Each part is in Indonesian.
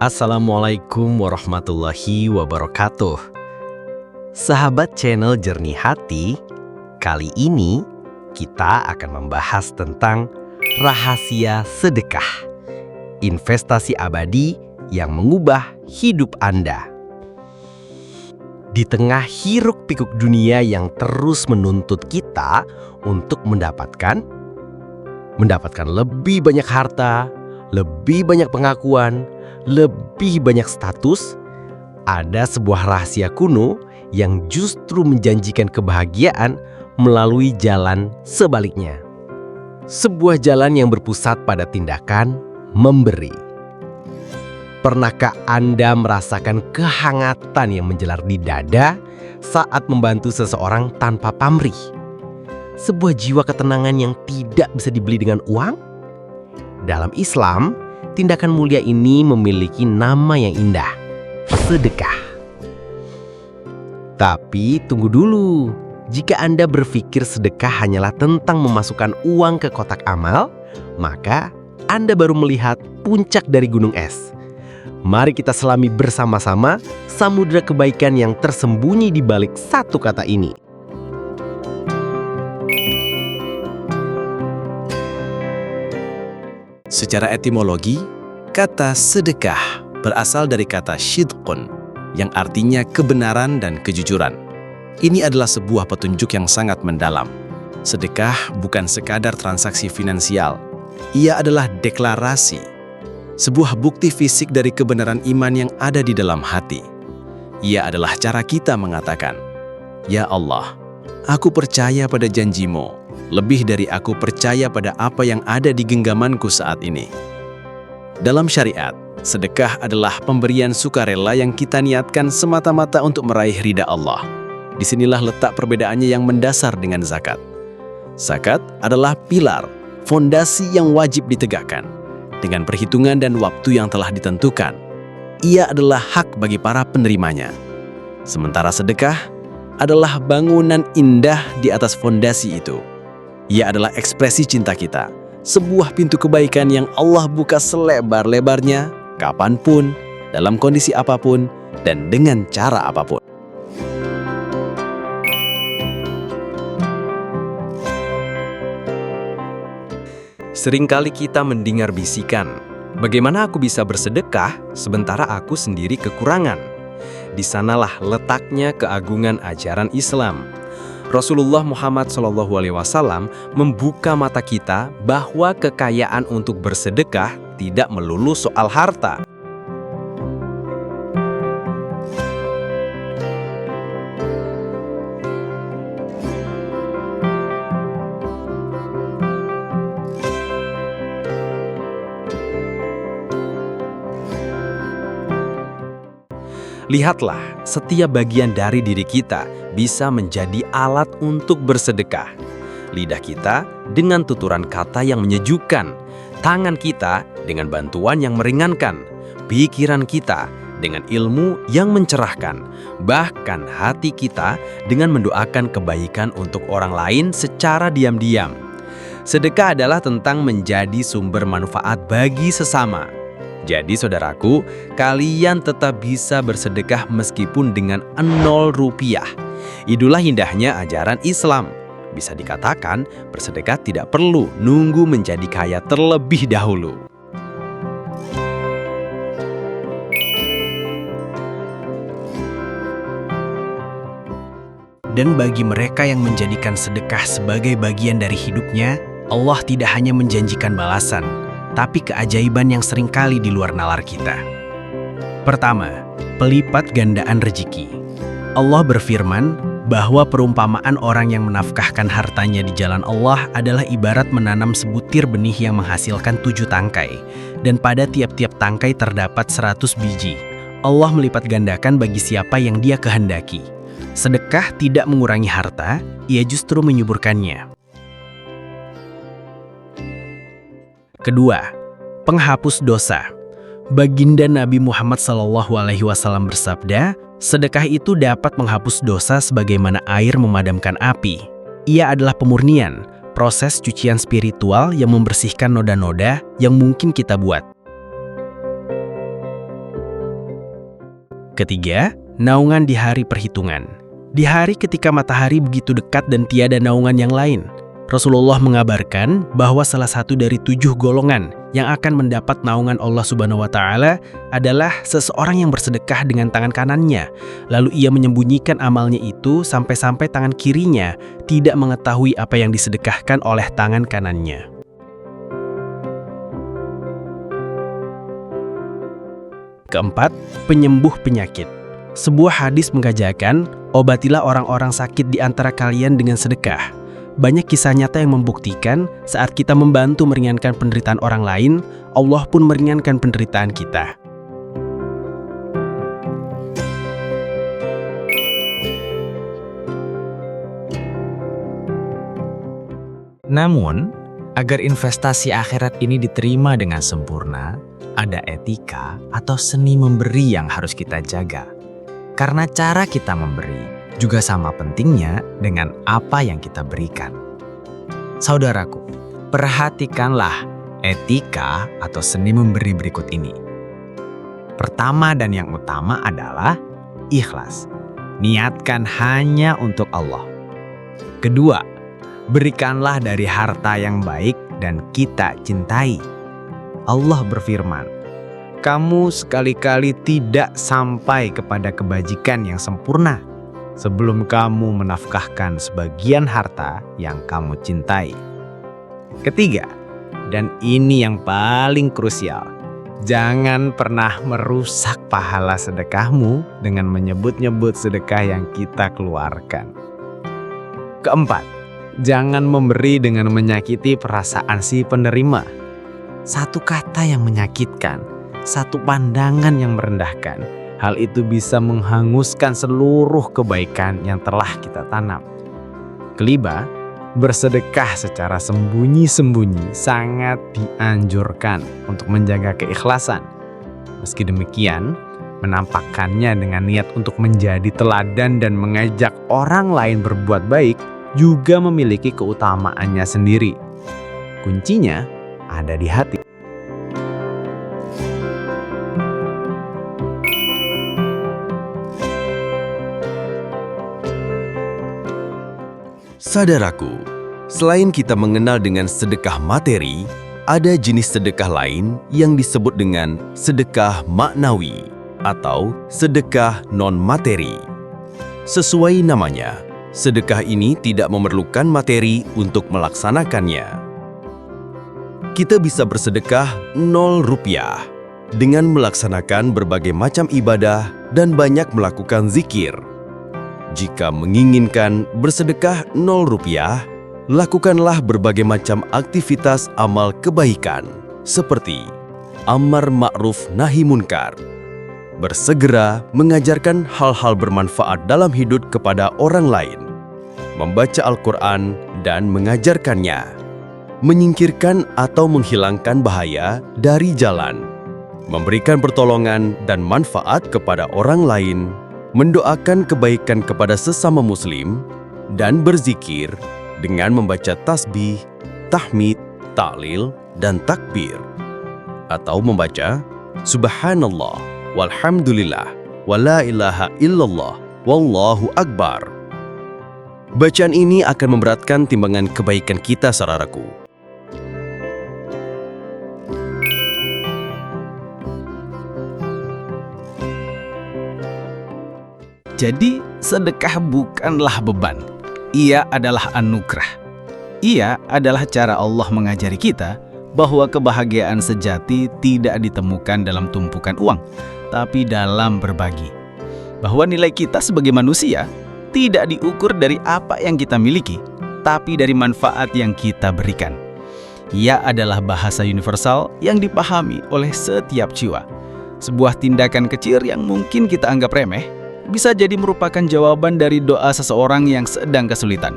Assalamualaikum warahmatullahi wabarakatuh. Sahabat channel Jernih Hati, kali ini kita akan membahas tentang rahasia sedekah, investasi abadi yang mengubah hidup Anda. Di tengah hiruk-pikuk dunia yang terus menuntut kita untuk mendapatkan lebih banyak harta, lebih banyak pengakuan, lebih banyak status, ada sebuah rahasia kuno yang justru menjanjikan kebahagiaan melalui jalan sebaliknya. Sebuah jalan yang berpusat pada tindakan memberi. Pernahkah Anda merasakan kehangatan yang menjelar di dada saat membantu seseorang tanpa pamrih? Sebuah jiwa ketenangan yang tidak bisa dibeli dengan uang? Dalam Islam, tindakan mulia ini memiliki nama yang indah, sedekah. Tapi tunggu dulu, jika Anda berpikir sedekah hanyalah tentang memasukkan uang ke kotak amal, maka Anda baru melihat puncak dari gunung es. Mari kita selami bersama-sama samudra kebaikan yang tersembunyi di balik satu kata ini. Secara etimologi, kata sedekah berasal dari kata syidqun, yang artinya kebenaran dan kejujuran. Ini adalah sebuah petunjuk yang sangat mendalam. Sedekah bukan sekadar transaksi finansial. Ia adalah deklarasi, sebuah bukti fisik dari kebenaran iman yang ada di dalam hati. Ia adalah cara kita mengatakan, "Ya Allah, aku percaya pada janjimu, lebih dari aku percaya pada apa yang ada di genggamanku saat ini." Dalam syariat, sedekah adalah pemberian sukarela yang kita niatkan semata-mata untuk meraih ridha Allah. Disinilah letak perbedaannya yang mendasar dengan zakat. Zakat adalah pilar, fondasi yang wajib ditegakkan, dengan perhitungan dan waktu yang telah ditentukan. Ia adalah hak bagi para penerimanya. Sementara sedekah adalah bangunan indah di atas fondasi itu. Ia adalah ekspresi cinta kita, sebuah pintu kebaikan yang Allah buka selebar-lebarnya, kapanpun, dalam kondisi apapun, dan dengan cara apapun. Seringkali kita mendengar bisikan, bagaimana aku bisa bersedekah sementara aku sendiri kekurangan? Di sanalah letaknya keagungan ajaran Islam. Rasulullah Muhammad SAW membuka mata kita bahwa kekayaan untuk bersedekah tidak melulu soal harta. Lihatlah, setiap bagian dari diri kita bisa menjadi alat untuk bersedekah. Lidah kita dengan tuturan kata yang menyejukkan, tangan kita dengan bantuan yang meringankan, pikiran kita dengan ilmu yang mencerahkan, bahkan hati kita dengan mendoakan kebaikan untuk orang lain secara diam-diam. Sedekah adalah tentang menjadi sumber manfaat bagi sesama. Jadi saudaraku, kalian tetap bisa bersedekah meskipun dengan 0 rupiah. Itulah indahnya ajaran Islam. Bisa dikatakan, bersedekah tidak perlu nunggu menjadi kaya terlebih dahulu. Dan bagi mereka yang menjadikan sedekah sebagai bagian dari hidupnya, Allah tidak hanya menjanjikan balasan, tapi keajaiban yang seringkali di luar nalar kita. Pertama, pelipat gandaan rezeki. Allah berfirman bahwa perumpamaan orang yang menafkahkan hartanya di jalan Allah adalah ibarat menanam sebutir benih yang menghasilkan 7 tangkai, dan pada tiap-tiap tangkai terdapat 100 biji. Allah melipat gandakan bagi siapa yang Dia kehendaki. Sedekah tidak mengurangi harta, ia justru menyuburkannya. Kedua, penghapus dosa. Baginda Nabi Muhammad SAW bersabda, sedekah itu dapat menghapus dosa sebagaimana air memadamkan api. Ia adalah pemurnian, proses cucian spiritual yang membersihkan noda-noda yang mungkin kita buat. Ketiga, naungan di hari perhitungan. Di hari ketika matahari begitu dekat dan tiada naungan yang lain, Rasulullah mengabarkan bahwa salah satu dari 7 golongan yang akan mendapat naungan Allah Subhanahu wa Ta'ala adalah seseorang yang bersedekah dengan tangan kanannya, lalu ia menyembunyikan amalnya itu sampai-sampai tangan kirinya tidak mengetahui apa yang disedekahkan oleh tangan kanannya. Keempat, penyembuh penyakit. Sebuah hadis mengajarkan, obatilah orang-orang sakit di antara kalian dengan sedekah. Banyak kisah nyata yang membuktikan saat kita membantu meringankan penderitaan orang lain, Allah pun meringankan penderitaan kita. Namun, agar investasi akhirat ini diterima dengan sempurna, ada etika atau seni memberi yang harus kita jaga. Karena cara kita memberi juga sama pentingnya dengan apa yang kita berikan. Saudaraku, perhatikanlah etika atau seni memberi berikut ini. Pertama dan yang utama adalah ikhlas. Niatkan hanya untuk Allah. Kedua, berikanlah dari harta yang baik dan kita cintai. Allah berfirman, "Kamu sekali-kali tidak sampai kepada kebajikan yang sempurna sebelum kamu menafkahkan sebagian harta yang kamu cintai." Ketiga, dan ini yang paling krusial, jangan pernah merusak pahala sedekahmu dengan menyebut-nyebut sedekah yang kita keluarkan. Keempat, jangan memberi dengan menyakiti perasaan si penerima. Satu kata yang menyakitkan, satu pandangan yang merendahkan, hal itu bisa menghanguskan seluruh kebaikan yang telah kita tanam. Kelima, bersedekah secara sembunyi-sembunyi sangat dianjurkan untuk menjaga keikhlasan. Meski demikian, menampakkannya dengan niat untuk menjadi teladan dan mengajak orang lain berbuat baik juga memiliki keutamaannya sendiri. Kuncinya ada di hati. Saudaraku, selain kita mengenal dengan sedekah materi, ada jenis sedekah lain yang disebut dengan sedekah maknawi atau sedekah non-materi. Sesuai namanya, sedekah ini tidak memerlukan materi untuk melaksanakannya. Kita bisa bersedekah 0 rupiah dengan melaksanakan berbagai macam ibadah dan banyak melakukan zikir. Jika menginginkan bersedekah 0 rupiah, lakukanlah berbagai macam aktivitas amal kebaikan seperti amar ma'ruf nahi munkar, bersegera mengajarkan hal-hal bermanfaat dalam hidup kepada orang lain, membaca Al-Quran dan mengajarkannya, menyingkirkan atau menghilangkan bahaya dari jalan, memberikan pertolongan dan manfaat kepada orang lain, mendoakan kebaikan kepada sesama muslim, dan berzikir dengan membaca tasbih, tahmid, tahlil, dan takbir. Atau membaca Subhanallah, walhamdulillah, wala ilaha illallah, wallahu akbar. Bacaan ini akan memberatkan timbangan kebaikan kita, saudaraku. Jadi, sedekah bukanlah beban. Ia adalah anugerah. Ia adalah cara Allah mengajari kita bahwa kebahagiaan sejati tidak ditemukan dalam tumpukan uang, tapi dalam berbagi. Bahwa nilai kita sebagai manusia tidak diukur dari apa yang kita miliki, tapi dari manfaat yang kita berikan. Ia adalah bahasa universal yang dipahami oleh setiap jiwa. Sebuah tindakan kecil yang mungkin kita anggap remeh, bisa jadi merupakan jawaban dari doa seseorang yang sedang kesulitan.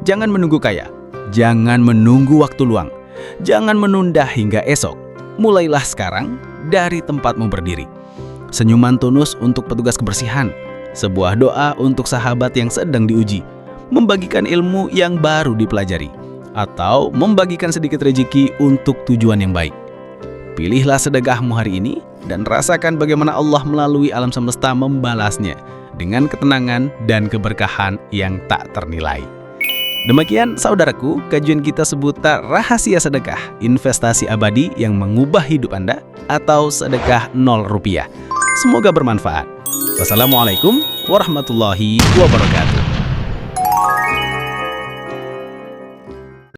Jangan menunggu kaya, jangan menunggu waktu luang, jangan menunda hingga esok. Mulailah sekarang dari tempatmu berdiri. Senyuman tulus untuk petugas kebersihan, sebuah doa untuk sahabat yang sedang diuji, membagikan ilmu yang baru dipelajari, atau membagikan sedikit rezeki untuk tujuan yang baik. Pilihlah sedekahmu hari ini dan rasakan bagaimana Allah melalui alam semesta membalasnya dengan ketenangan dan keberkahan yang tak ternilai. Demikian saudaraku, kajian kita seputar rahasia sedekah, investasi abadi yang mengubah hidup Anda, atau sedekah 0 rupiah. Semoga bermanfaat. Wassalamualaikum warahmatullahi wabarakatuh.